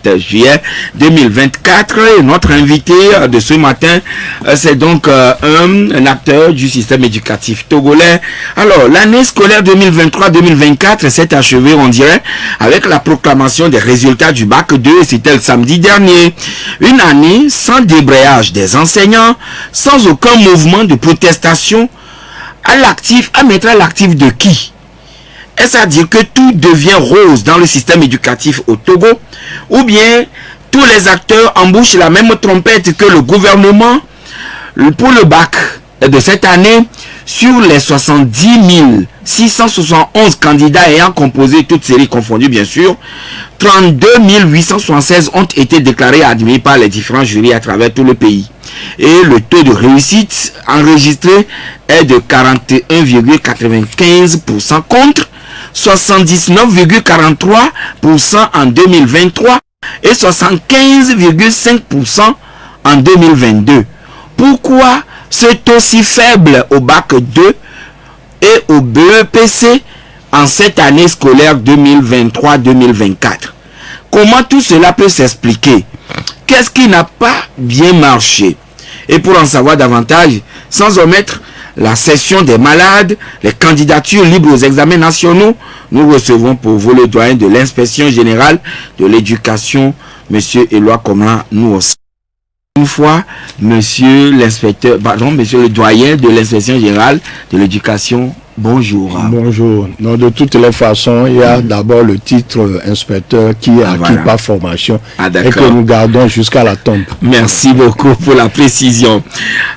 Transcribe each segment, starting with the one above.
17 juillet 2024. Et notre invité de ce matin, c'est donc un acteur du système éducatif togolais. Alors, l'année scolaire 2023-2024 s'est achevée, on dirait, avec la proclamation des résultats du bac 2. C'était le samedi dernier. Une année sans débrayage des enseignants, sans aucun mouvement de protestation, à mettre à l'actif de qui? Est-ce à dire que tout devient rose dans le système éducatif au Togo? Ou bien tous les acteurs embouchent la même trompette que le gouvernement pour le bac de cette année? Sur les 70 671 candidats ayant composé toutes séries confondues, bien sûr, 32 876 ont été déclarés admis par les différents jurys à travers tout le pays. Et le taux de réussite enregistré est de 41,95% contre 79,43% en 2023 et 75,5% en 2022. Pourquoi ce taux si faible au bac 2 et au BEPC en cette année scolaire 2023-2024? Comment tout cela peut s'expliquer? Qu'est-ce qui n'a pas bien marché? Et pour en savoir davantage, sans omettre la session des malades, les candidatures libres aux examens nationaux, nous recevons pour vous le doyen de l'inspection générale de l'éducation, M. Éloi Komlan Nouos. Une fois, monsieur le doyen de l'inspection générale de l'éducation, bonjour. Bonjour. Non, de toutes les façons, il y a d'abord le titre inspecteur qui est acquis par formation et que nous gardons jusqu'à la tombe. Merci beaucoup pour la précision.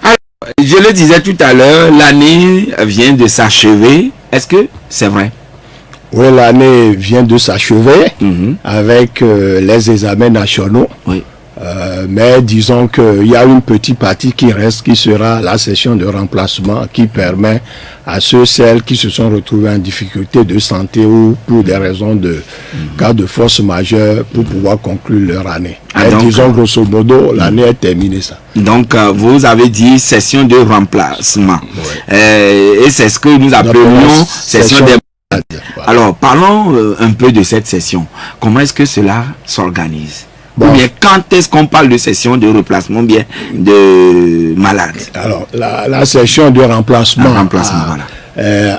Alors, je le disais tout à l'heure, l'année vient de s'achever. Est-ce que c'est vrai? Oui, l'année vient de s'achever avec les examens nationaux. Oui. Mais disons qu'il y a une petite partie qui reste, qui sera la session de remplacement qui permet à celles qui se sont retrouvés en difficulté de santé ou pour des raisons de cas de force majeure pour pouvoir conclure leur année. Donc, disons grosso modo, l'année est terminée ça. Donc vous avez dit session de remplacement. Oui. Et c'est ce que nous appelons session de... Voilà. Alors parlons un peu de cette session. Comment est-ce que cela s'organise? Ou bien quand est-ce qu'on parle de session de remplacement, bien de malade? Alors la session de remplacement,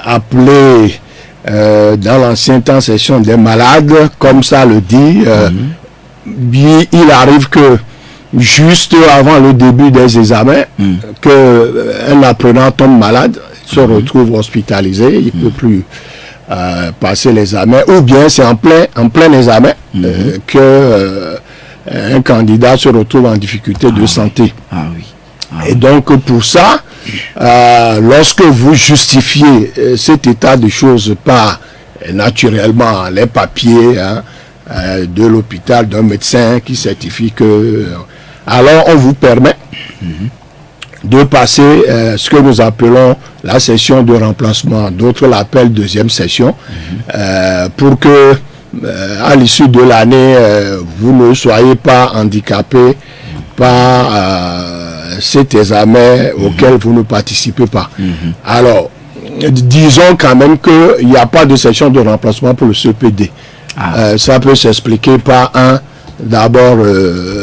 appelée dans l'ancien temps session des malades, comme ça le dit, bien, il arrive que juste avant le début des examens, qu'un apprenant tombe malade, se retrouve hospitalisé, il ne peut plus passer l'examen, ou bien c'est en plein examen que un candidat se retrouve en difficulté de santé. Et donc pour ça, lorsque vous justifiez cet état de choses par naturellement les papiers de l'hôpital, d'un médecin qui certifie que... alors on vous permet de passer ce que nous appelons la session de remplacement. D'autres l'appellent deuxième session, pour que à l'issue de l'année, vous ne soyez pas handicapé par cet examen auquel vous ne participez pas. Alors, disons quand même qu'il n'y a pas de session de remplacement pour le CPD. Ça peut s'expliquer par d'abord,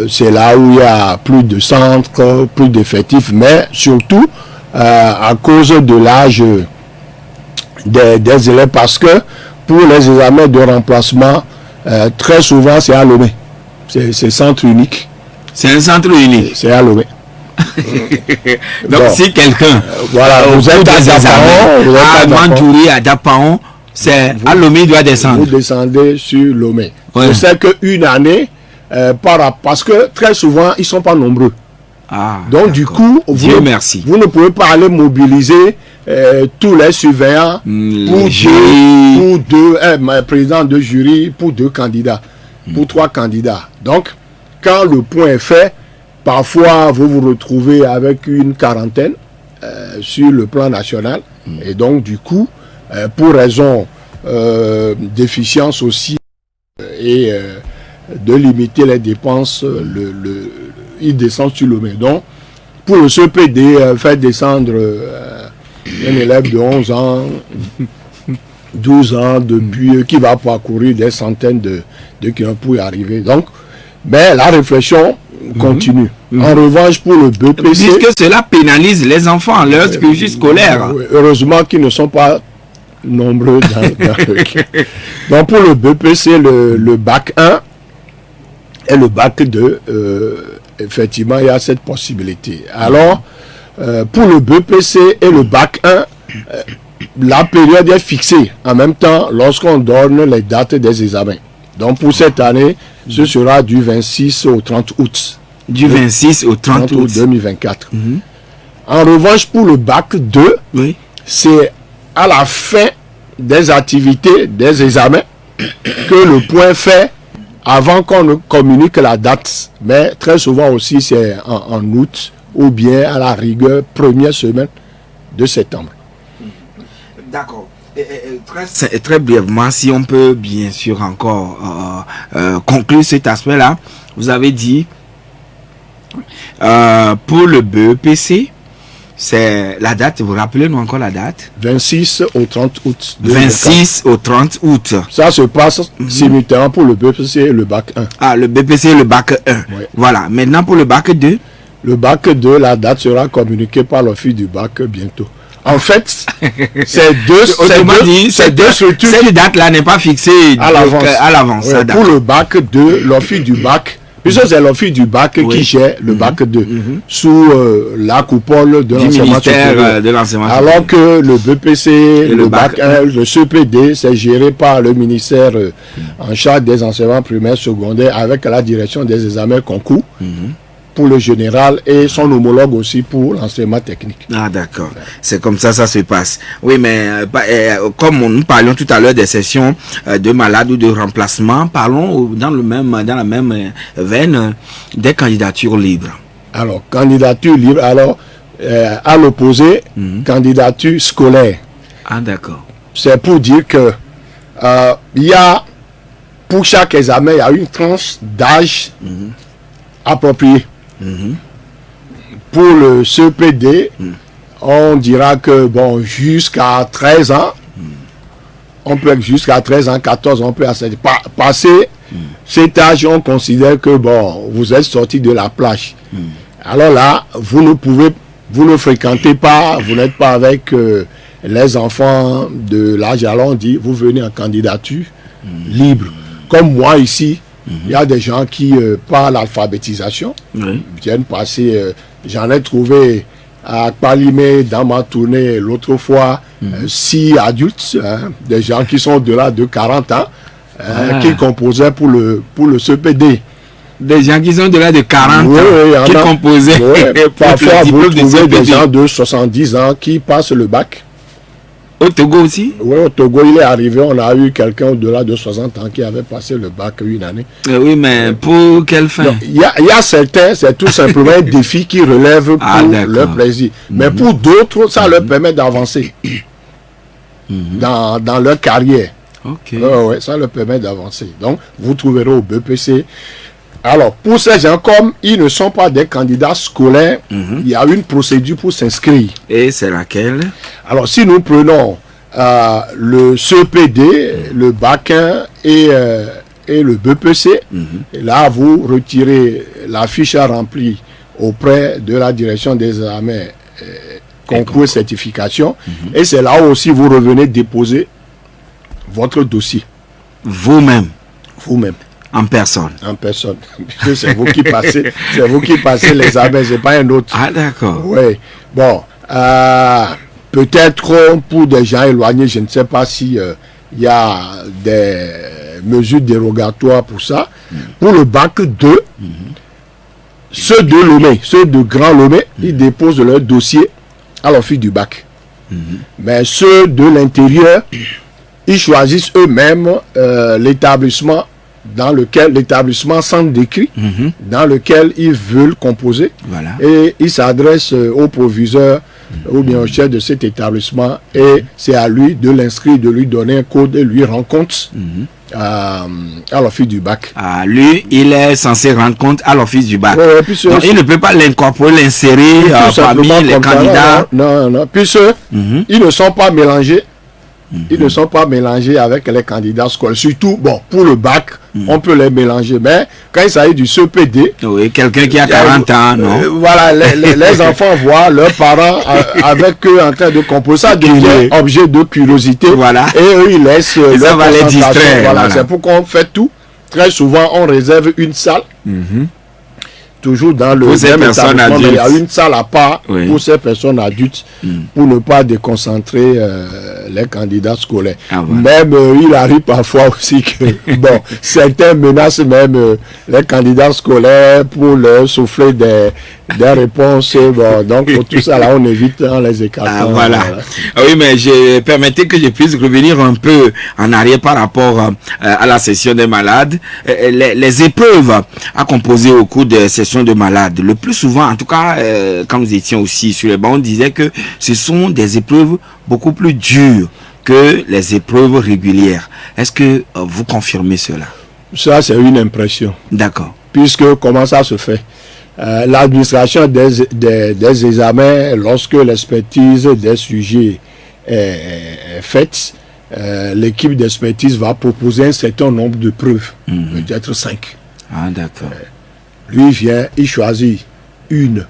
c'est là où il y a plus de centres, plus d'effectifs, mais surtout à cause de l'âge des élèves, parce que pour les examens de remplacement, très souvent c'est à Lomé. C'est centre unique. C'est un centre unique. C'est à Lomé. Donc si quelqu'un vous êtes à Mandjouri, à Dapaon, c'est à Lomé, il doit descendre. Vous descendez sur Lomé. Je sais qu'une année, parce que très souvent ils ne sont pas nombreux. Donc du coup, vous ne pouvez pas aller mobiliser tous les surveillants pour deux présidents de jury, pour 2 candidats, pour 3 candidats. Donc, quand le point est fait, parfois vous vous retrouvez avec une quarantaine sur le plan national. Et donc, du coup, pour raison d'efficience aussi et de limiter les dépenses, il descend sur le donc pour le CPD, faire descendre un élève de 11 ans, 12 ans, depuis qui va parcourir des centaines de kilomètres pour y arriver. Donc, Mais la réflexion continue. En revanche, pour le BEPC... Puisque cela pénalise les enfants, leur cursus scolaire. Heureusement qu'ils ne sont pas nombreux dans le... Donc pour le BEPC, le bac 1 et le bac 2, effectivement, il y a cette possibilité. Alors, pour le BEPC et le bac 1, la période est fixée en même temps lorsqu'on donne les dates des examens. Donc pour cette année, ce sera du 26 au 30 août. Du 26 au 30 août 2024. En revanche, pour le bac 2, oui, c'est à la fin des activités, des examens, que le point fait avant qu'on ne communique la date. Mais très souvent aussi, c'est en août ou bien à la rigueur, première semaine de septembre. D'accord. Très brièvement, si on peut bien sûr encore conclure cet aspect-là, vous avez dit pour le BEPC, c'est la date, vous rappelez-nous encore la date? 26 au 30 août. 26 au 30 août. Ça se passe simultanément pour le BEPC et le bac 1. Ah, le BEPC et le bac 1. Oui. Voilà. Maintenant pour le bac 2. Le bac 2, la date sera communiquée par l'office du bac bientôt. En fait, ces deux structures. Cette date-là n'est pas fixée à l'avance. Ouais, pour le bac 2, l'office du bac, puisque c'est l'office du bac qui gère le bac 2, sous la coupole de l'enseignement supérieur. Alors que le BEPC, le bac 1, le CPD, c'est géré par le ministère en charge des enseignements primaires, secondaires, avec la direction des examens concours. Pour le général et son homologue aussi pour l'enseignement technique. Ah d'accord, c'est comme ça se passe. Oui, mais comme nous parlions tout à l'heure des sessions de malades ou de remplacement, parlons dans la même veine des candidatures libres. Alors, candidature libre, alors à l'opposé, candidature scolaire. Ah d'accord. C'est pour dire que il y a, pour chaque examen, il y a une tranche d'âge appropriée. Pour le CPD, on dira que bon, jusqu'à 13 ans, on peut jusqu'à 13 ans, 14 ans, on peut passer cet âge, on considère que bon, vous êtes sorti de la plage. Alors là, vous ne fréquentez pas, vous n'êtes pas avec les enfants de l'âge. Alors on dit, vous venez en candidature libre. Comme moi ici, il y a des gens qui, par l'alphabétisation, viennent passer. J'en ai trouvé à Palimé dans ma tournée l'autre fois, 6 adultes, des gens qui sont au-delà de 40 ans, qui composaient pour le CPD. Des gens qui sont au-delà de 40 ans, qui composaient. Parfois, vous trouvez des gens de 70 ans qui passent le bac. Au Togo aussi? Oui, au Togo, il est arrivé, on a eu quelqu'un au-delà de 60 ans qui avait passé le bac une année. Oui, mais pour quelle fin? Il y a certains, c'est tout simplement un défi qui relève pour leur plaisir. Mais pour d'autres, ça leur permet d'avancer dans leur carrière. Ouais, ça leur permet d'avancer. Donc, vous trouverez au BEPC. Alors, pour ces gens, comme ils ne sont pas des candidats scolaires, il y a une procédure pour s'inscrire. Et c'est laquelle? Alors, si nous prenons le CPD, le bac 1 et le BEPC, et là, vous retirez la fiche à remplir auprès de la direction des examens concours et certification. Et c'est là aussi vous revenez déposer votre dossier. Vous-même? Vous-même. En personne. En personne. C'est vous qui passez, l'examen, c'est pas un autre. Ah d'accord. Oui. Bon, peut-être pour des gens éloignés, je ne sais pas si il y a des mesures dérogatoires pour ça. Pour le bac 2, ceux de Lomé, ceux de Grand Lomé, ils déposent leur dossier à l'office du bac. Mais ceux de l'intérieur, ils choisissent eux-mêmes l'établissement centre d'écrit dans lequel ils veulent composer. Voilà. Et ils s'adressent au proviseur ou bien au chef de cet établissement et c'est à lui de l'inscrire, de lui donner un code et lui rendre compte à l'office du bac. Lui, il est censé rendre compte à l'office du bac. Donc, il ne peut pas l'incorporer, l'insérer parmi les candidats. Non. Puisque ils ne sont pas mélangés Ils ne sont pas mélangés avec les candidats scolaires. Surtout, bon, pour le bac, on peut les mélanger. Mais quand il s'agit du CPD... Oui, quelqu'un qui a 40 ans, non? Voilà, les enfants voient leurs parents avec eux en train de composer. Ça devient objet de curiosité. Voilà. Et eux, ils laissent leur va les distraire. Voilà. C'est pourquoi on fait tout. Très souvent, on réserve une salle. Toujours dans le même établissement, mais il y a une salle à part pour ces personnes adultes pour ne pas déconcentrer les candidats scolaires. Voilà. Même il arrive parfois aussi que bon, certains menacent même les candidats scolaires pour leur souffler des réponses. Bon, donc pour tout ça là, on évite en les écartant. Voilà. Oui, mais permettez que je puisse revenir un peu en arrière par rapport à la session des malades. Les épreuves à composer au cours des sessions de malades, le plus souvent, en tout cas, quand nous étions aussi sur les bancs, on disait que ce sont des épreuves beaucoup plus dures que les épreuves régulières. Est-ce que vous confirmez cela? Ça, c'est une impression. D'accord. Puisque comment ça se fait? L'administration des examens, lorsque l'expertise des sujets est faite, l'équipe d'expertise va proposer un certain nombre de preuves, peut-être 5. Ah, d'accord. Lui vient, il choisit une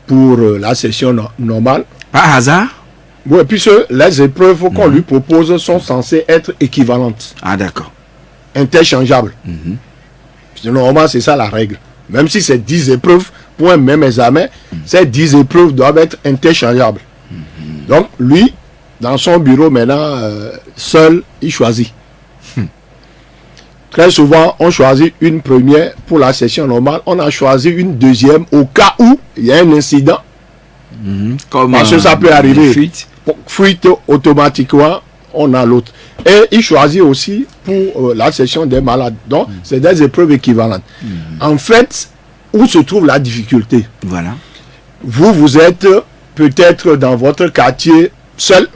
pour la session normale. Par hasard? Oui, puisque les épreuves qu'on lui propose sont censées être équivalentes. Ah, d'accord. Interchangeables. Normalement, c'est ça la règle. Même si c'est 10 épreuves pour un même examen, ces 10 épreuves doivent être interchangeables. Donc, lui, dans son bureau maintenant, seul, il choisit. Très souvent, on choisit une première pour la session normale. On a choisi une deuxième au cas où il y a un incident. Parce que ça peut arriver. Fuite automatiquement, on a l'autre. Et il choisit aussi pour la session des malades. Donc, c'est des épreuves équivalentes. En fait, où se trouve la difficulté? Voilà. Vous êtes peut-être dans votre quartier seul.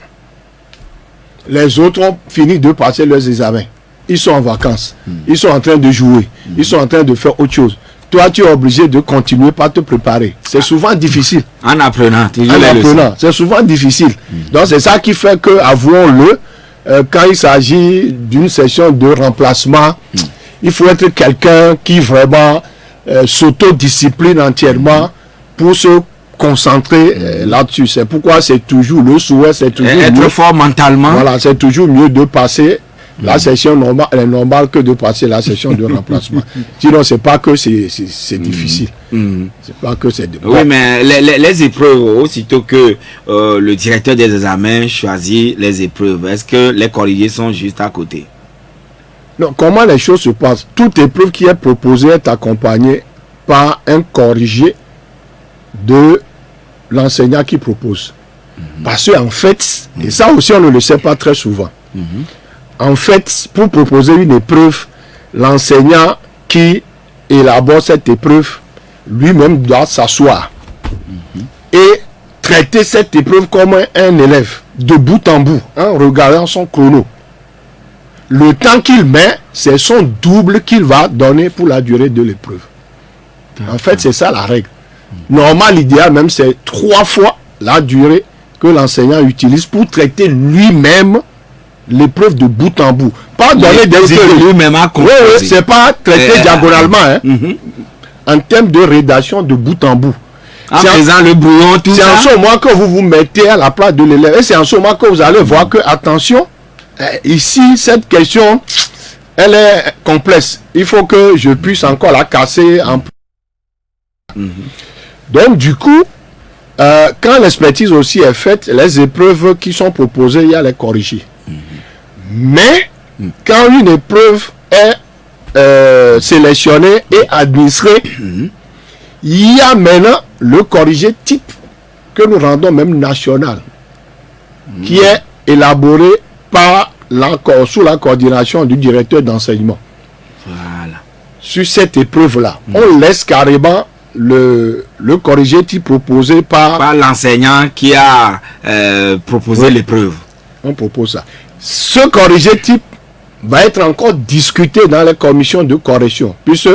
Les autres ont fini de passer leurs examens. Ils sont en vacances. Ils sont en train de jouer. Ils sont en train de faire autre chose. Toi, tu es obligé de continuer par te préparer. C'est souvent difficile. En apprenant. C'est souvent difficile. Donc, c'est ça qui fait que, avouons-le, quand il s'agit d'une session de remplacement, il faut être quelqu'un qui vraiment s'autodiscipline entièrement pour se concentrer là-dessus. C'est pourquoi c'est toujours le souhait, c'est toujours être mieux, fort mentalement. Voilà, c'est toujours mieux de passer la session normale, elle est normale que de passer la session de remplacement. Sinon, c'est pas que c'est difficile. C'est pas que c'est... Oui, mais les épreuves, aussitôt que le directeur des examens choisit les épreuves, est-ce que les corrigés sont juste à côté? Non, comment les choses se passent? Toute épreuve qui est proposée est accompagnée par un corrigé de l'enseignant qui propose. Parce qu'en fait, et ça aussi on ne le sait pas très souvent, en fait, pour proposer une épreuve, l'enseignant qui élabore cette épreuve lui-même doit s'asseoir et traiter cette épreuve comme un élève, de bout en bout, en regardant son chrono. Le temps qu'il met, c'est son double qu'il va donner pour la durée de l'épreuve. En fait, c'est ça la règle. Normal, l'idéal même, c'est 3 fois la durée que l'enseignant utilise pour traiter lui-même l'épreuve de bout en bout. Pas donner des idées. Lui-même à composer. Oui, c'est pas traiter diagonalement. En termes de rédaction de bout en bout. En faisant le brouillon, tout ça. C'est en ce moment que vous vous mettez à la place de l'élève. Et c'est en ce moment que vous allez voir que, attention, ici, cette question, elle est complexe. Il faut que je puisse encore la casser en... Donc, du coup, quand l'expertise aussi est faite, les épreuves qui sont proposées, il y a les corrigés. Mais, quand une épreuve est sélectionnée et administrée, il y a maintenant le corrigé type que nous rendons même national, qui est élaboré par sous la coordination du directeur d'enseignement. Voilà. Sur cette épreuve-là, on laisse carrément le corrigé type proposé par l'enseignant qui a proposé l'épreuve. On propose ça. Ce corrigé type va être encore discuté dans les commissions de correction, puisque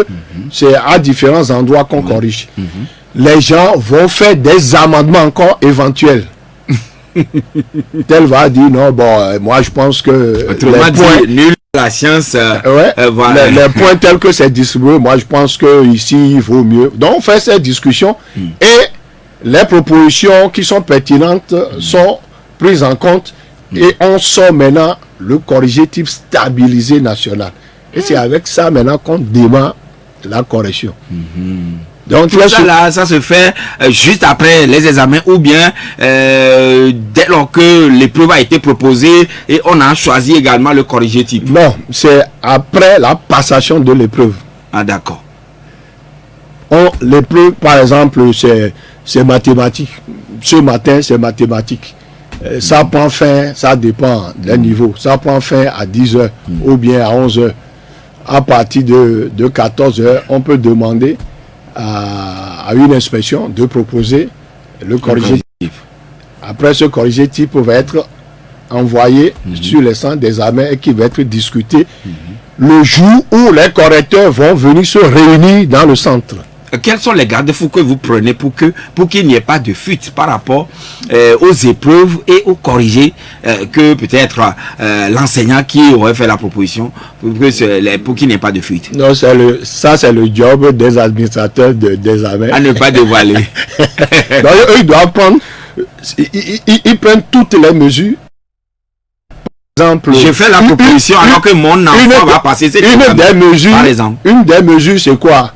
c'est à différents endroits qu'on corrige. Les gens vont faire des amendements encore éventuels. tel va dire non, bon, moi je pense que autrement dit, nul la science. Voilà. Les points tels que c'est distribué, moi je pense que ici il vaut mieux. Donc on fait cette discussion et les propositions qui sont pertinentes sont prises en compte et on sort maintenant le corrigatif stabilisé national. Et c'est avec ça maintenant qu'on démarre la correction. Donc tout ça là, ça se fait juste après les examens ou bien dès lors que l'épreuve a été proposée et on a choisi également le corrigatif. Non, c'est après la passation de l'épreuve. Ah d'accord. L'épreuve, par exemple, c'est mathématiques. Ce matin, c'est mathématiques. Ça prend fin, ça dépend des niveaux. Ça prend fin à 10h ou bien à 11h. À partir de 14h, on peut demander à une inspection de proposer le corrigatif. Après, ce corrigatif va être envoyé sur les centres d'examen et qui va être discuté le jour où les correcteurs vont venir se réunir dans le centre. Quels sont les garde-fous que vous prenez pour qu'il n'y ait pas de fuite par rapport aux épreuves et aux corrigés que peut-être l'enseignant qui aurait fait la proposition pour qu'il n'y ait pas de fuite? Non, ça c'est le job des administrateurs d'examen. À ne pas dévoiler. Donc eux, ils doivent prendre, ils prennent toutes les mesures. Exemple, je fais la proposition alors que mon enfant va passer cette mesures, par exemple. Une des mesures, c'est quoi?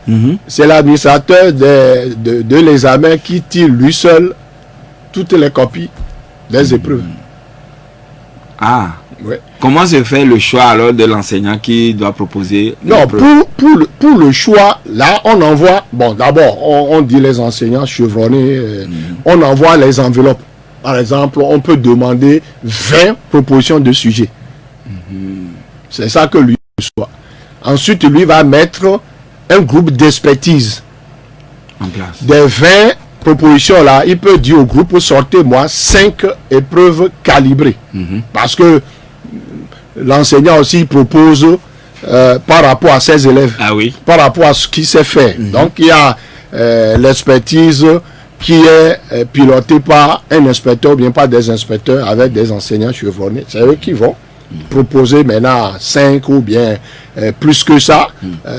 C'est l'administrateur de l'examen qui tire lui seul toutes les copies des épreuves. Ah. Ouais. Comment se fait le choix alors de l'enseignant qui doit proposer? Non, pour le choix, là, on envoie, bon, d'abord, on dit les enseignants chevronnés, on envoie les enveloppes. Par exemple, on peut demander 20 propositions de sujets. C'est ça que lui reçoit. Ensuite, lui va mettre un groupe d'expertise. En place. Des 20 propositions là, il peut dire au groupe, sortez-moi 5 épreuves calibrées. Parce que l'enseignant aussi propose par rapport à ses élèves. Ah oui. Par rapport à ce qui s'est fait. Donc, il y a l'expertise qui est piloté par un inspecteur ou bien par des inspecteurs avec des enseignants chevronnés. C'est eux qui vont proposer maintenant 5 ou bien plus que ça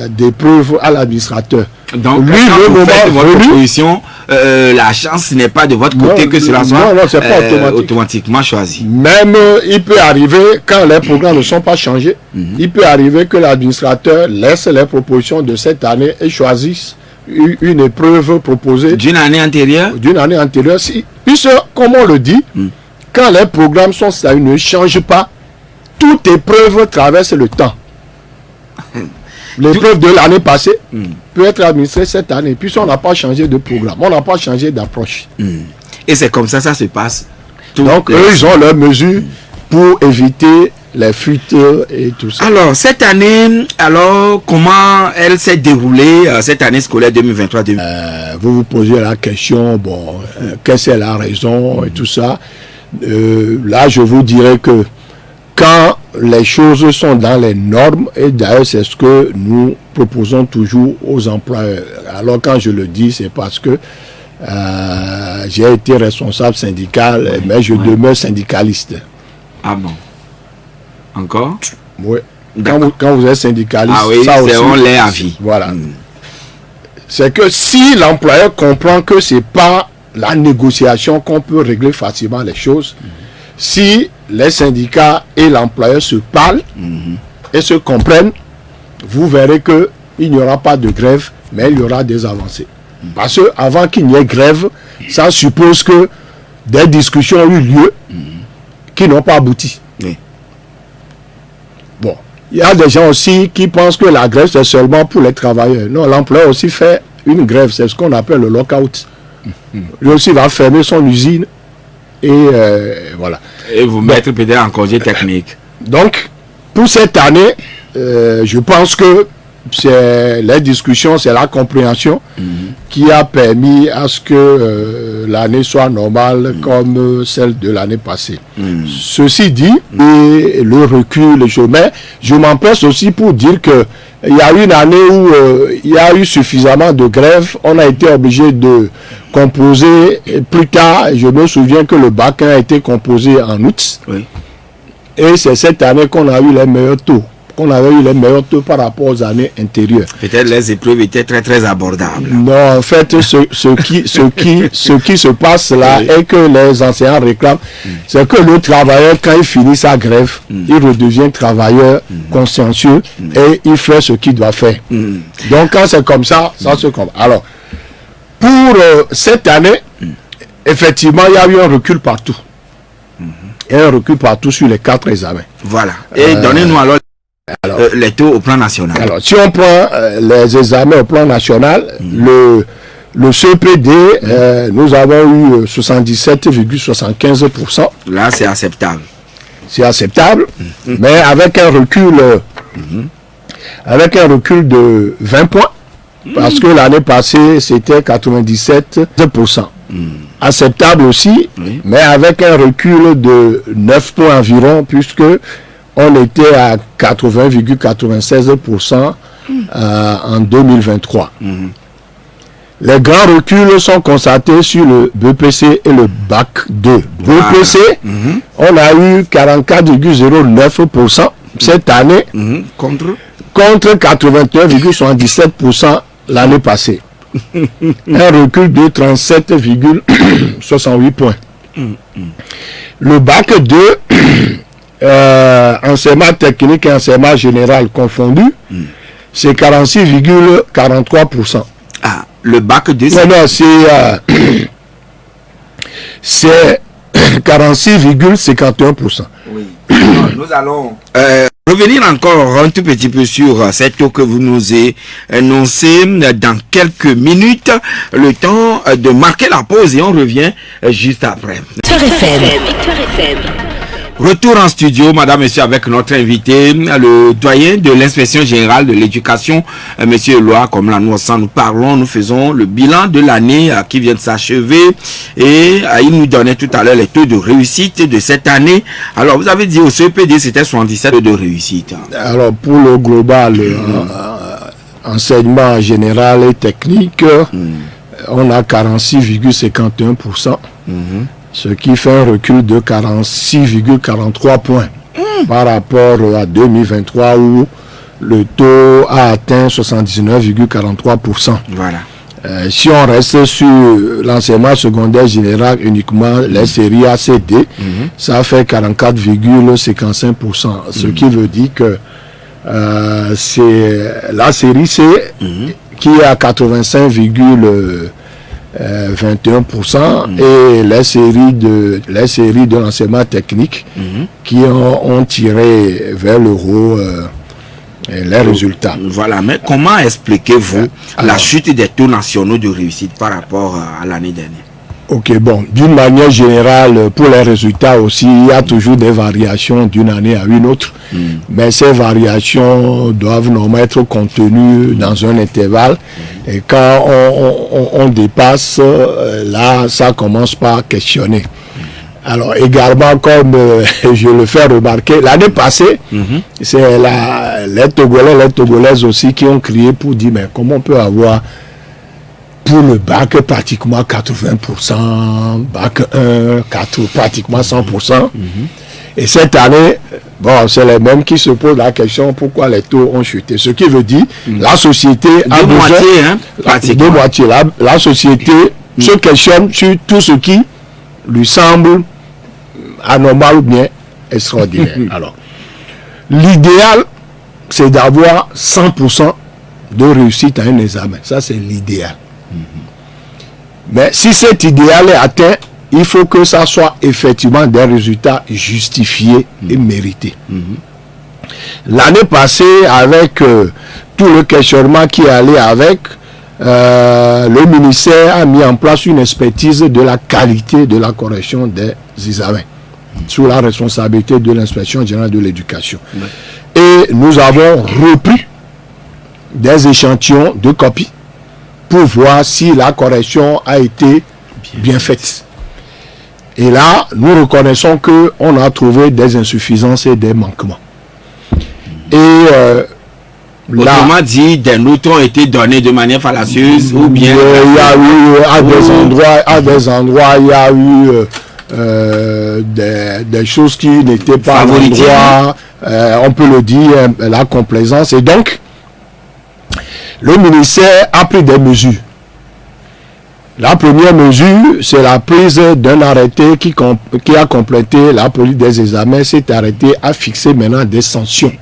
d'épreuves à l'administrateur. Donc, lui, quand vous faites votre proposition, la chance n'est pas de votre côté que cela soit c'est pas automatiquement choisi. Même il peut arriver, quand les programmes ne sont pas changés, il peut arriver que l'administrateur laisse les propositions de cette année et choisisse une épreuve proposée d'une année antérieure. Puisque, comme on le dit, quand les programmes sont ça, ils ne changent pas. Toute épreuve traverse le temps. L'épreuve de l'année passée peut être administrée cette année, puisqu'on n'a pas changé de programme, on n'a pas changé d'approche. Et c'est comme ça se passe. Donc, eux, ils ont leurs mesures pour éviter les fuites et tout ça. Alors, cette année, comment elle s'est déroulée, cette année scolaire 2023-2024? Vous vous posez la question, bon, qu'est-ce que c'est la raison et tout ça. Là, je vous dirais que quand les choses sont dans les normes, et d'ailleurs, c'est ce que nous proposons toujours aux employeurs. Alors, quand je le dis, c'est parce que j'ai été responsable syndical, mais je demeure syndicaliste. Ah bon? Encore? Oui. Quand vous êtes syndicaliste, ça aussi, on l'est à vie. Voilà. C'est que si l'employeur comprend que c'est pas la négociation qu'on peut régler facilement les choses, si les syndicats et l'employeur se parlent et se comprennent, vous verrez que il n'y aura pas de grève, mais il y aura des avancées. Parce que avant qu'il n'y ait grève, ça suppose que des discussions ont eu lieu qui n'ont pas abouti. Oui. Bon, il y a des gens aussi qui pensent que la grève c'est seulement pour les travailleurs. Non, l'employeur aussi fait une grève, c'est ce qu'on appelle le lockout. Lui aussi va fermer son usine et voilà. Et vous mettre peut-être en congé technique. Donc, pour cette année, je pense que c'est les discussions, c'est la compréhension qui a permis à ce que l'année soit normale comme celle de l'année passée. Ceci dit, et le recul, je m'empresse aussi pour dire que il y a une année où il y a eu suffisamment de grèves. On a été obligé de composer. Et plus tard, je me souviens que le bac a été composé en août. Oui. Et c'est cette année qu'on a eu les meilleurs taux. Qu'on avait eu les meilleurs taux par rapport aux années antérieures. Peut-être les épreuves étaient très très abordables. Non, en fait, ce qui se passe là et que les enseignants réclament, c'est que le travailleur, quand il finit sa grève, il redevient travailleur consciencieux et il fait ce qu'il doit faire. Donc quand c'est comme ça, ça se comprend. Alors, pour cette année, effectivement, il y a eu un recul partout. Et un recul partout sur les 4 examens. Voilà. Et donnez-nous alors les taux au plan national. Alors, si on prend les examens au plan national, le CEPD, nous avons eu 77,75%. Là, c'est acceptable. C'est acceptable, mais avec un recul de 20 points, parce que l'année passée, c'était 97%. Acceptable aussi, mais avec un recul de 9 points environ, puisque on était à 80,96% en 2023. Les grands reculs sont constatés sur le BPC et le Bac 2. BPC, on a eu 44,09% cette année contre 89,77% l'année passée. Un recul de 37,68 points. Le Bac 2, enseignement technique et enseignement général confondu, c'est 46,43%. Ah, le Bac 2, c'est 46,51%. Oui. Nous allons revenir encore un tout petit peu sur cette taux que vous nous énoncez dans quelques minutes. Le temps de marquer la pause et on revient juste après. Victoire FM. Retour en studio, madame, monsieur, avec notre invité, le doyen de l'inspection générale de l'éducation, monsieur Eloy, comme là nous parlons, nous faisons le bilan de l'année qui vient de s'achever et il nous donnait tout à l'heure les taux de réussite de cette année. Alors, vous avez dit au CEPD, c'était 77 de réussite. Alors, pour le global, enseignement général et technique, on a 46,51%. Ce qui fait un recul de 46,43 points par rapport à 2023 où le taux a atteint 79,43%. Voilà. Si on reste sur l'enseignement secondaire général uniquement, les séries ACD, ça fait 44,55%. Ce qui veut dire que c'est la série C qui est à 85,21% et les séries de l'enseignement technique qui ont tiré vers le haut les résultats. Voilà, mais comment expliquez-vous la chute des taux nationaux de réussite par rapport à l'année dernière? Ok, bon, d'une manière générale, pour les résultats aussi, il y a toujours des variations d'une année à une autre, mais ces variations doivent normalement être contenues dans un intervalle, et quand on dépasse, là, ça commence par questionner. Alors, également, comme je le fais remarquer, l'année passée, c'est les Togolais, les Togolaises aussi qui ont crié pour dire, mais comment on peut avoir pour le bac pratiquement 80%, bac 1, pratiquement 100%. Et cette année, bon, c'est les mêmes qui se posent la question pourquoi les taux ont chuté. Ce qui veut dire la société a de besoin, moitié, de moitié. La société se questionne sur tout ce qui lui semble anormal ou bien extraordinaire. Alors, l'idéal, c'est d'avoir 100% de réussite à un examen. Ça, c'est l'idéal. Mais si cet idéal est atteint, il faut que ça soit effectivement des résultats justifiés et mérités. L'année passée, avec tout le questionnement qui allait avec, le ministère a mis en place une expertise de la qualité de la correction des examens sous la responsabilité de l'inspection générale de l'éducation. Et nous avons repris des échantillons de copies pour voir si la correction a été bien faite. Et là, nous reconnaissons qu'on a trouvé des insuffisances et des manquements. Et Autrement dit, des notes ont été données de manière fallacieuse ou bien... Il y a eu, à des endroits, il y a eu des choses qui n'étaient pas à l'endroit, on peut le dire, la complaisance. Et donc, le ministère a pris des mesures. La première mesure, c'est la prise d'un arrêté qui a complété la police des examens. Cet arrêté a fixé maintenant des sanctions.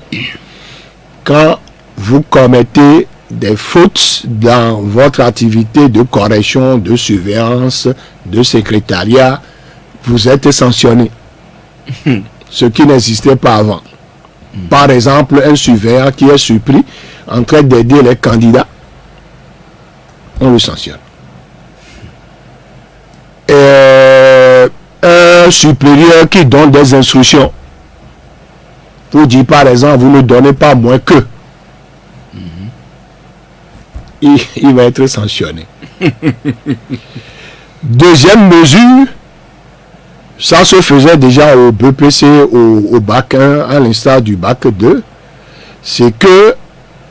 Quand vous commettez des fautes dans votre activité de correction, de surveillance, de secrétariat, vous êtes sanctionné. Ce qui n'existait pas avant. Par exemple, un surveillant qui est surpris en train d'aider les candidats, on le sanctionne. Un supérieur qui donne des instructions pour dire par exemple vous ne donnez pas moins que, il va être sanctionné. Deuxième mesure, ça se faisait déjà au BPC, au bac 1 à l'instar du bac 2, c'est que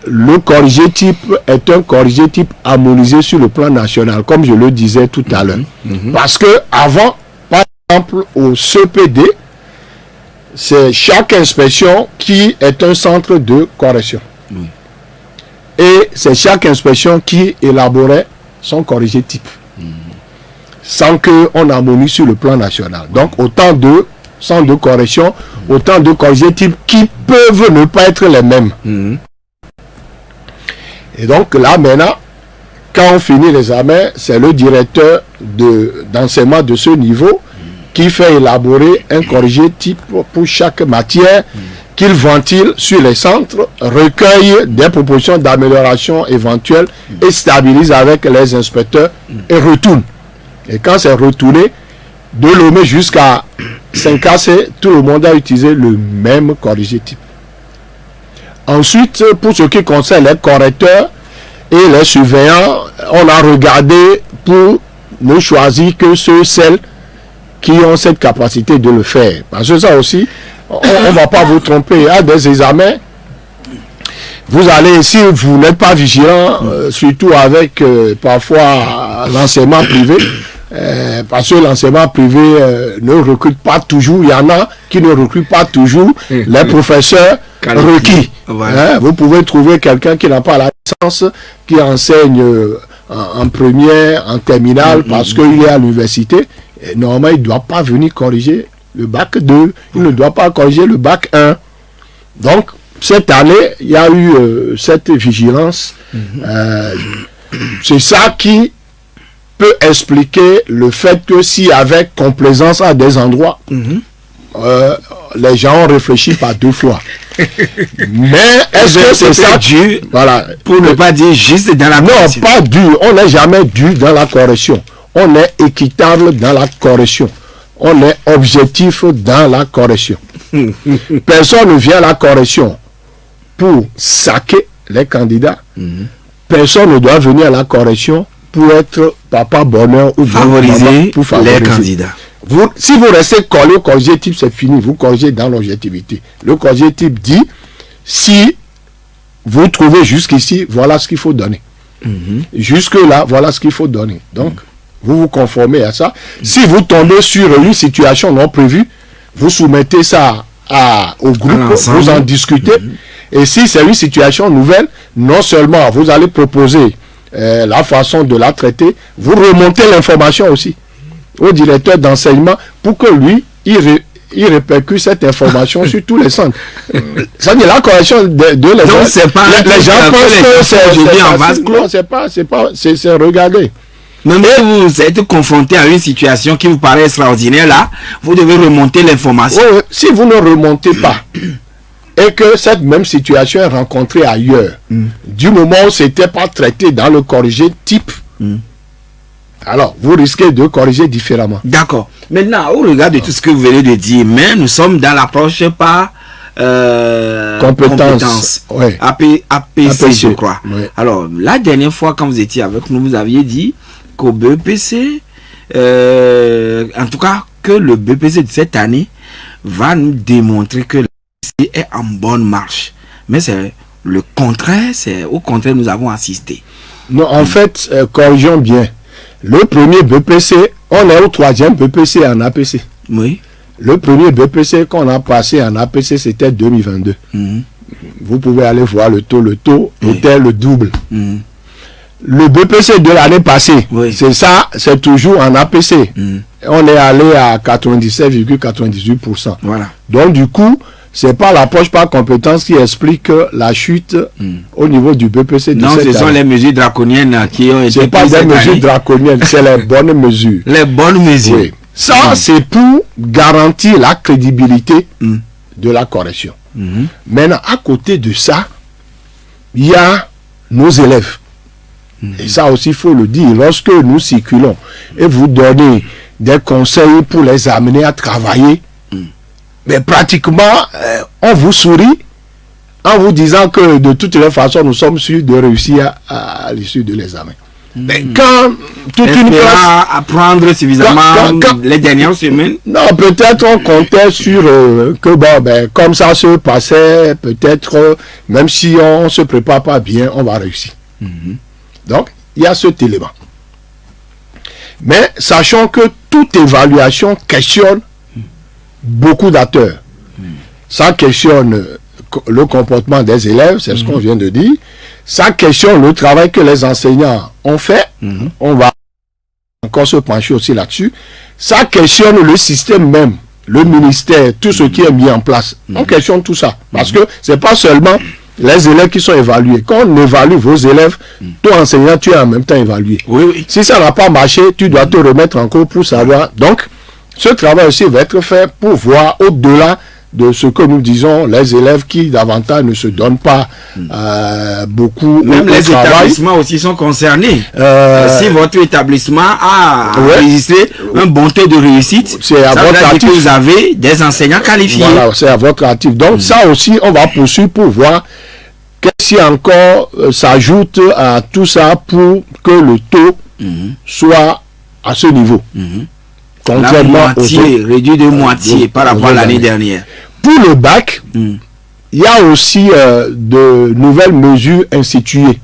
le corrigé type est un corrigé type harmonisé sur le plan national, comme je le disais tout à l'heure. Parce que avant, par exemple, au CPD, c'est chaque inspection qui est un centre de correction. Et c'est chaque inspection qui élaborait son corrigé type. Sans qu'on harmonise sur le plan national. Donc, autant de centres de correction, autant de corrigés types qui peuvent ne pas être les mêmes. Et donc là maintenant, quand on finit l'examen, c'est le directeur d'enseignement de ce niveau qui fait élaborer un corrigé type pour chaque matière qu'il ventile sur les centres, recueille des propositions d'amélioration éventuelles et stabilise avec les inspecteurs et retourne. Et quand c'est retourné, de Lomé jusqu'à Saint-Cassé, tout le monde a utilisé le même corrigé type. Ensuite, pour ce qui concerne les correcteurs et les surveillants, on a regardé pour ne choisir que celles qui ont cette capacité de le faire. Parce que ça aussi, on ne va pas vous tromper. À des examens, vous allez, si vous n'êtes pas vigilant, surtout avec parfois l'enseignement privé, parce que l'enseignement privé ne recrute pas toujours, il y en a qui ne recrutent pas toujours les professeurs requis. Vous pouvez trouver quelqu'un qui n'a pas la licence, qui enseigne en première, en terminale, parce qu'il est à l'université. Normalement, il ne doit pas venir corriger le bac 2, il ne doit pas corriger le bac 1. Donc, cette année, il y a eu cette vigilance. C'est ça qui peut expliquer le fait que si avec complaisance à des endroits, les gens ont réfléchi par deux fois. Mais est-ce que c'est ça dû, voilà, pour ne pas dire juste dans la correction? Non, pas dû. On n'est jamais dû dans la correction. On est équitable dans la correction. On est objectif dans la correction. Personne ne vient à la correction pour saquer les candidats. Personne ne doit venir à la correction pour être papa bonheur ou favoriser, pour favoriser les candidats. Si vous restez collé au corrigé type, c'est fini. Vous corrigez dans l'objectivité. Le corrigé type dit, si vous trouvez jusqu'ici, voilà ce qu'il faut donner. Jusque-là, voilà ce qu'il faut donner. Donc, vous vous conformez à ça. Si vous tombez sur une situation non prévue, vous soumettez ça au groupe, vous en discutez. Et si c'est une situation nouvelle, non seulement vous allez proposer la façon de la traiter, vous remontez l'information aussi au directeur d'enseignement pour que lui, il répercute cette information sur tous les centres. Ça dit la correction de les Donc, c'est pas les gens pensent que c'est regarder. Même si vous êtes confronté à une situation qui vous paraît extraordinaire là, vous devez remonter l'information. Si vous ne remontez pas et que cette même situation est rencontrée ailleurs, du moment où c'était pas traité dans le corrigé type, alors vous risquez de corriger différemment. D'accord. Maintenant, au regard de tout ce que vous venez de dire, mais nous sommes dans l'approche par compétence. Ouais. APC, je crois. Ouais. Alors, la dernière fois, quand vous étiez avec nous, vous aviez dit qu'au BPC, en tout cas, que le BPC de cette année va nous démontrer que le BPC est en bonne marche. Mais c'est le contraire, c'est au contraire nous avons assisté. Non, en fait, corrigeons bien. Le premier BPC, on est au 3e BPC en APC. Oui. Le premier BPC qu'on a passé en APC, c'était 2022. Vous pouvez aller voir le taux. Le taux était le double. Le BPC de l'année passée, c'est ça, c'est toujours en APC. On est allé à 97,98%. Voilà. Donc du coup, c'est pas l'approche par compétence qui explique la chute au niveau du BPC de non, cette année. Non, ce sont les mesures draconiennes qui ont été prises. C'est pas des mesures draconiennes, c'est les bonnes mesures. Les bonnes mesures. Oui. Ça, c'est pour garantir la crédibilité de la correction. Maintenant, à côté de ça, il y a nos élèves. Et ça aussi, il faut le dire. Lorsque nous circulons et vous donnez des conseils pour les amener à travailler, mais pratiquement, on vous sourit en vous disant que de toutes les façons, nous sommes sûrs de réussir à l'issue de l'examen. Mais quand toute une classe apprendre suffisamment les dernières semaines. Non, peut-être on comptait sur que bon, ben, comme ça se passait, peut-être même si on se prépare pas bien, on va réussir. Donc, il y a cet élément. Mais sachant que toute évaluation questionne beaucoup d'acteurs. Ça questionne le comportement des élèves, c'est ce qu'on vient de dire. Ça questionne le travail que les enseignants ont fait. On va encore se pencher aussi là-dessus. Ça questionne le système même, le ministère, tout ce qui est mis en place. On questionne tout ça. Parce que c'est pas seulement les élèves qui sont évalués. Quand on évalue vos élèves, toi enseignant, tu es en même temps évalué. Oui. Si ça n'a pas marché, tu dois te remettre en cours pour savoir. Donc, ce travail aussi va être fait pour voir au-delà de ce que nous disons, les élèves qui davantage ne se donnent pas beaucoup. Même les établissements aussi sont concernés. Si votre établissement a enregistré un bon taux de réussite, c'est à votre actif. Que vous avez des enseignants qualifiés. Voilà, c'est à votre actif. Donc ça aussi, on va poursuivre pour voir qu'est-ce qui encore s'ajoute à tout ça pour que le taux soit à ce niveau. Contrairement réduit de moitié par rapport à l'année dernière. Pour le bac, il y a aussi de nouvelles mesures instituées.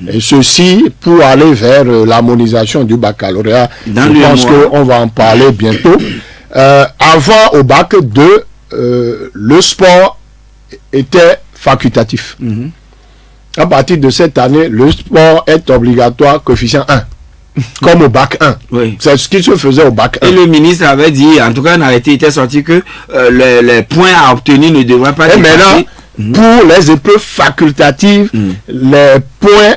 Et ceci pour aller vers l'harmonisation du baccalauréat. Je pense qu'on va en parler bientôt. Avant, au bac 2, le sport était facultatif. À partir de cette année, le sport est obligatoire, coefficient 1. Comme au bac 1. Oui. C'est ce qui se faisait au bac 1. Et le ministre avait dit, en tout cas, un arrêté était sorti que les points à obtenir ne devraient pas être. Et maintenant, pour les épreuves facultatives, les points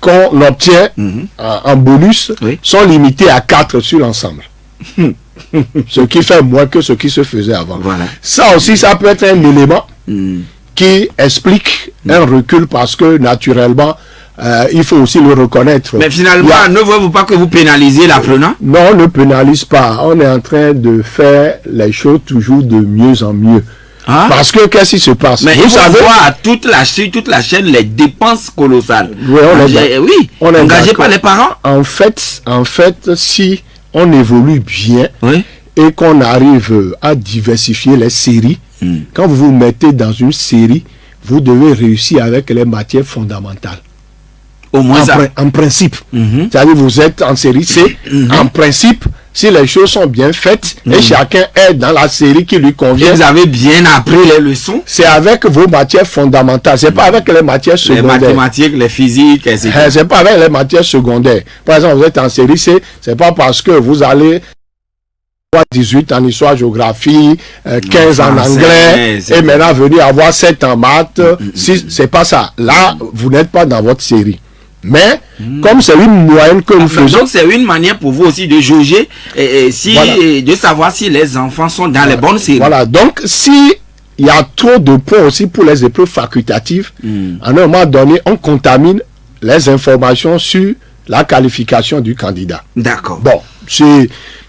qu'on obtient en bonus sont limités à 4 sur l'ensemble. Ce qui fait moins que ce qui se faisait avant. Voilà. Ça aussi, ça peut être un élément qui explique un recul parce que naturellement, il faut aussi le reconnaître. Mais finalement, ne voyez-vous pas que vous pénalisez l'apprenant? Non, on ne pénalise pas. On est en train de faire les choses toujours de mieux en mieux. Parce que qu'est-ce qui se passe? Mais vous savez, voir toute la chaîne, les dépenses colossales. On est engagé par les parents. En fait, si on évolue bien et qu'on arrive à diversifier les séries, quand vous vous mettez dans une série, vous devez réussir avec les matières fondamentales. Au moins en principe. C'est-à-dire vous êtes en série C. En principe, si les choses sont bien faites et chacun est dans la série qui lui convient. Et vous avez bien appris les leçons. C'est avec vos matières fondamentales. C'est pas avec les matières secondaires. Les mathématiques, les physiques, etc. C'est pas avec les matières secondaires. Par exemple, vous êtes en série C. C'est pas parce que vous allez 18 en histoire, géographie, 15 en anglais, et maintenant venir avoir 7 en maths. Si c'est pas ça. Là, vous n'êtes pas dans votre série. Mais, comme c'est une moyenne que nous faisons... Donc, c'est une manière pour vous aussi de jauger et de savoir si les enfants sont dans les bonnes séries. Voilà. Donc, si il y a trop de points aussi pour les épreuves facultatives, à un moment donné, on contamine les informations sur la qualification du candidat. D'accord. Bon,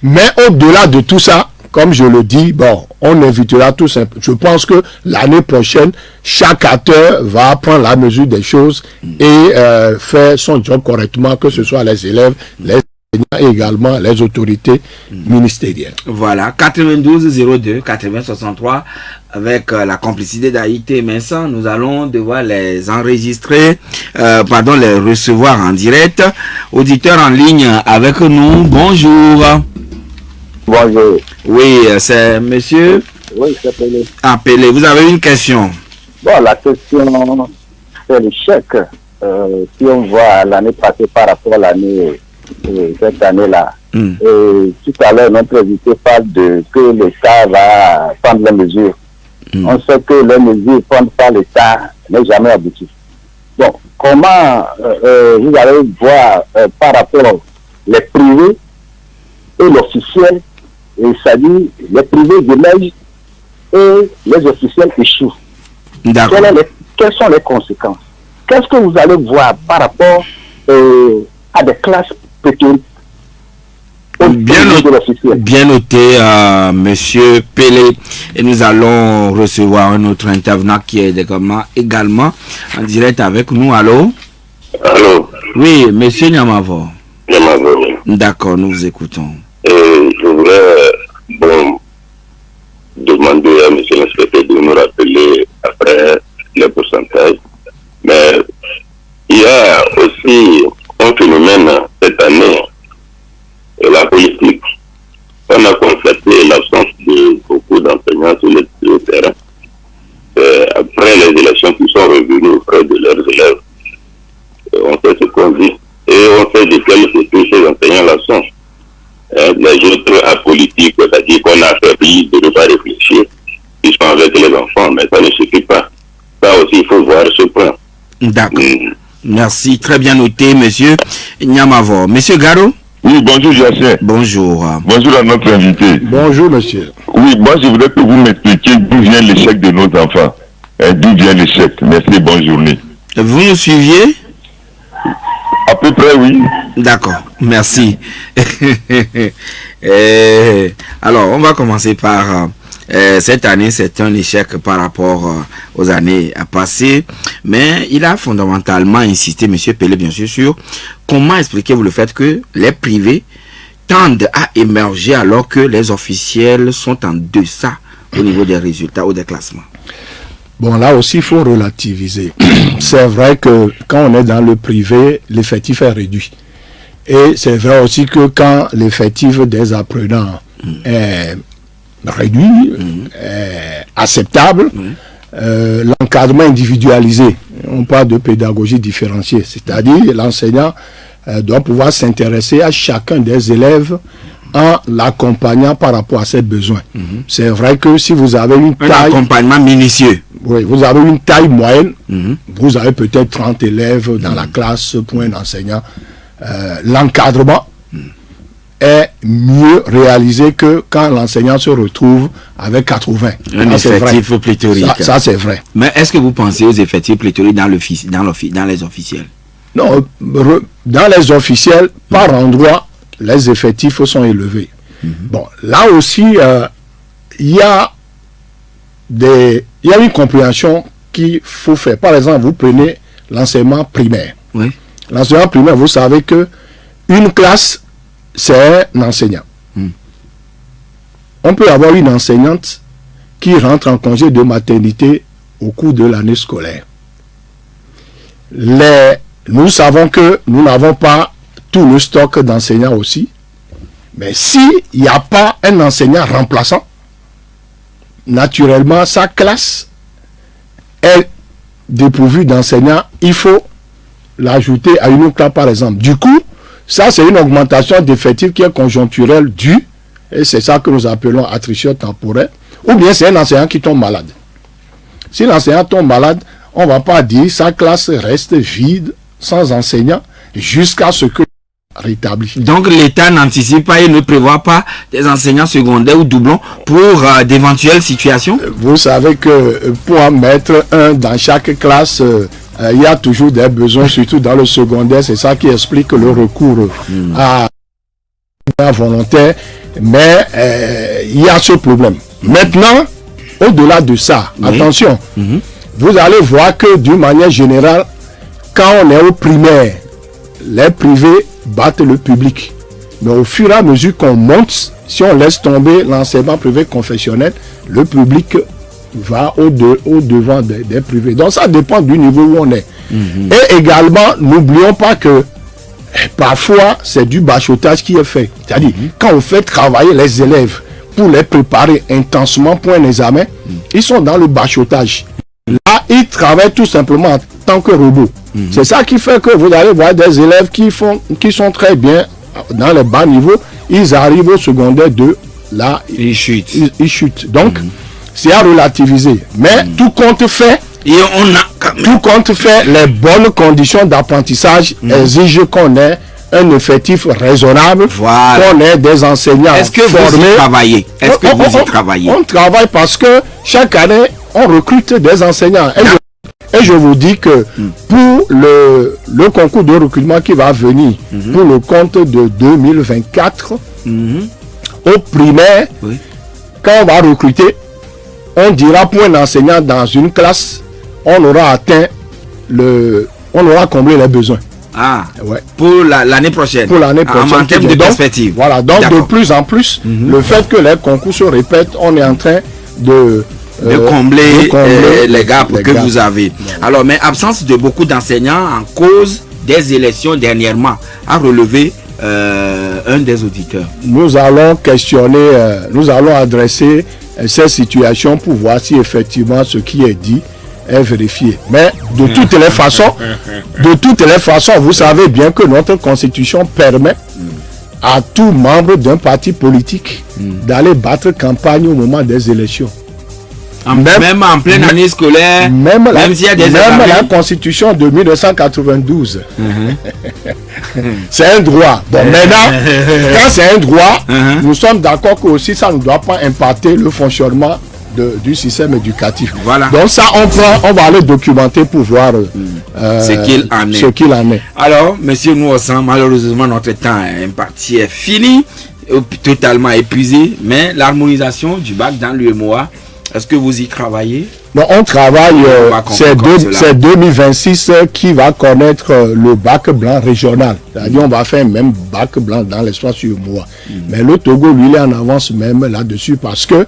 mais au-delà de tout ça, comme je le dis, bon, on invitera tout simplement. Je pense que l'année prochaine, chaque acteur va prendre la mesure des choses et faire son job correctement, que ce soit les élèves, les et également les autorités ministérielles. Voilà, 92 02 80 63 avec la complicité d'Haïti Vincent, nous allons devoir les enregistrer, les recevoir en direct. Auditeur en ligne avec nous, bonjour. Bonjour. Oui, c'est monsieur. Oui, c'est Pelé. Appelé, vous avez une question? Bon, la question, c'est le chèque. Si on voit l'année passée par rapport à l'année, cette année-là, tout à l'heure, notre invité parle de que l'État va prendre les mesures. On sait que les mesures prises par l'État n'est jamais abouti. Bon, comment vous allez voir par rapport les privés et l'officiel, c'est-à-dire les privés démêlent et les officiels échouent. Quelles sont les conséquences? Qu'est-ce que vous allez voir par rapport à des classes petites? Bien noté, monsieur Pelé. Et nous allons recevoir un autre intervenant qui est également en direct avec nous. Allô? Allô? Oui, monsieur Niamavo. Niamavo, oui. D'accord, nous vous écoutons. Je voudrais demander à monsieur l'inspecteur de nous rappeler après les pourcentages. Mais il y a aussi un phénomène cette année, la politique. On a constaté l'absence de beaucoup d'enseignants sur le terrain. Après les élections qui sont revenues auprès de leurs élèves, on sait ce qu'on dit. Et on sait de quel côté ces enseignants-là sont. Les autres apolitiques, c'est-à-dire qu'on a affaibli de ne pas réfléchir, ils sont avec les enfants, mais ça ne suffit pas. Ça aussi, il faut voir ce point. D'accord. Merci, très bien noté, monsieur Niamavo. Monsieur Garo? Oui, bonjour, Jacques. Bonjour. Bonjour à notre invité. Bonjour, monsieur. Oui, moi, je voudrais que vous m'expliquiez d'où vient l'échec de nos enfants. D'où vient l'échec. Merci, bonne journée. Vous nous suiviez? À peu près, oui. D'accord, merci. Alors, on va commencer par... cette année, c'est un échec par rapport aux années passées, mais il a fondamentalement insisté, monsieur Pelé, bien sûr, sur comment expliquez-vous le fait que les privés tendent à émerger alors que les officiels sont en deçà au niveau des résultats ou des classements. Bon, là aussi, il faut relativiser. C'est vrai que quand on est dans le privé, l'effectif est réduit. Et c'est vrai aussi que quand l'effectif des apprenants est réduit, acceptable, l'encadrement individualisé, on parle de pédagogie différenciée, c'est-à-dire l'enseignant doit pouvoir s'intéresser à chacun des élèves en l'accompagnant par rapport à ses besoins. C'est vrai que si vous avez une taille... Un accompagnement minutieux. Oui, vous avez une taille moyenne, vous avez peut-être 30 élèves dans la classe pour un enseignant. L'encadrement est mieux réalisé que quand l'enseignant se retrouve avec 80. Un effectif pléthorique. Ça c'est vrai. Mais est-ce que vous pensez aux effectifs pléthoriques dans les officiels? Non, dans les officiels, par endroit, les effectifs sont élevés. Bon, là aussi, il y a une compréhension qu'il faut faire. Par exemple, vous prenez l'enseignement primaire. Oui. L'enseignement primaire, vous savez que une classe, c'est un enseignant. On peut avoir une enseignante qui rentre en congé de maternité au cours de l'année scolaire. Nous savons que nous n'avons pas tout le stock d'enseignants aussi. Mais s'il n'y a pas un enseignant remplaçant, naturellement, sa classe est dépourvue d'enseignants. Il faut l'ajouter à une autre classe, par exemple. Du coup, ça, c'est une augmentation d'effectifs qui est conjoncturelle due, et c'est ça que nous appelons attrition temporaire, ou bien c'est un enseignant qui tombe malade. Si l'enseignant tombe malade, on ne va pas dire sa classe reste vide, sans enseignant, jusqu'à ce que rétabli. Donc l'État n'anticipe pas et ne prévoit pas des enseignants secondaires ou doublons pour d'éventuelles situations? Vous savez que pour en mettre un dans chaque classe, il y a toujours des besoins, surtout dans le secondaire. C'est ça qui explique le recours à volontaire. Mais il y a ce problème. Maintenant, au-delà de ça, attention, vous allez voir que d'une manière générale, quand on est au primaire, les privés battent le public. Mais au fur et à mesure qu'on monte, si on laisse tomber l'enseignement privé confessionnel, le public va au-devant des privés. Donc ça dépend du niveau où on est. Et également, n'oublions pas que parfois, c'est du bachotage qui est fait. C'est-à-dire, quand on fait travailler les élèves pour les préparer intensement pour un examen, ils sont dans le bachotage. Là, ils travaillent tout simplement en tant que robots. C'est ça qui fait que vous allez voir des élèves qui sont très bien dans les bas niveaux. Ils arrivent au secondaire 2, là, ils chutent. Donc, c'est à relativiser. Mais tout compte fait, les bonnes conditions d'apprentissage exigent qu'on ait un effectif raisonnable, qu'on ait des enseignants Est-ce que formés. Vous y travaillez? Est-ce que vous y travaillez? On travaille parce que chaque année, on recrute des enseignants. Et je vous dis que pour le concours de recrutement qui va venir, pour le compte de 2024, au primaire, quand on va recruter, on dira pour un enseignant dans une classe, on aura comblé les besoins. Ah, pour l'année prochaine. Pour l'année prochaine. En termes de perspective. Voilà, donc de plus en plus, le fait que les concours se répètent, on est en train de combler les gaps que vous avez. Alors, mais absence de beaucoup d'enseignants en cause des élections dernièrement a relevé un des auditeurs. Nous allons questionner, nous allons adresser ces situations pour voir si effectivement ce qui est dit est vérifié. Mais de toutes les façons, vous savez bien que notre constitution permet à tout membre d'un parti politique d'aller battre campagne au moment des élections. Même en pleine année scolaire, même s'il y a des même la constitution de 1992, c'est un droit. Bon, maintenant, quand c'est un droit, nous sommes d'accord que aussi ça ne doit pas impacter le fonctionnement du système éducatif. Voilà. Donc ça, on va aller documenter pour voir ce qu'il en est. Alors, monsieur Nouassan, malheureusement, notre temps imparti est fini, totalement épuisé, mais l'harmonisation du bac dans l'UEMOA, est-ce que vous y travaillez? Non, on travaille, c'est 2026 qui va connaître le bac blanc régional. C'est-à-dire on va faire un même bac blanc dans l'espace UEMOA. Mais le Togo, lui, il est en avance même là-dessus parce que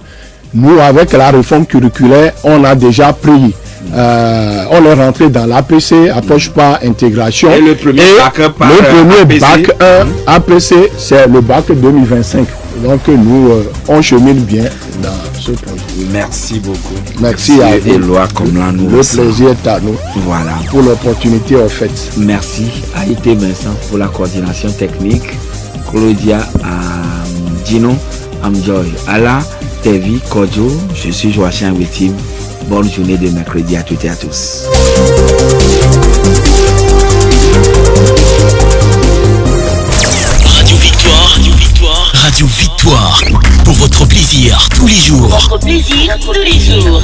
nous, avec la réforme curriculaire, on a déjà pris, on est rentré dans l'APC, approche par intégration. Et le premier bac 1 APC, c'est le bac 2025. Donc nous, on chemine bien dans ce projet. Merci beaucoup. Merci à vous. Le plaisir est à nous. Voilà. Pour l'opportunité offerte. Merci à Ité Vincent pour la coordination technique. Claudia Gino Amjoy. Allah, Tevi Kodjo. Je suis Joachim Wettim. Bonne journée de mercredi à toutes et à tous. Radio Victoire, pour votre plaisir tous les jours. Votre plaisir tous les jours.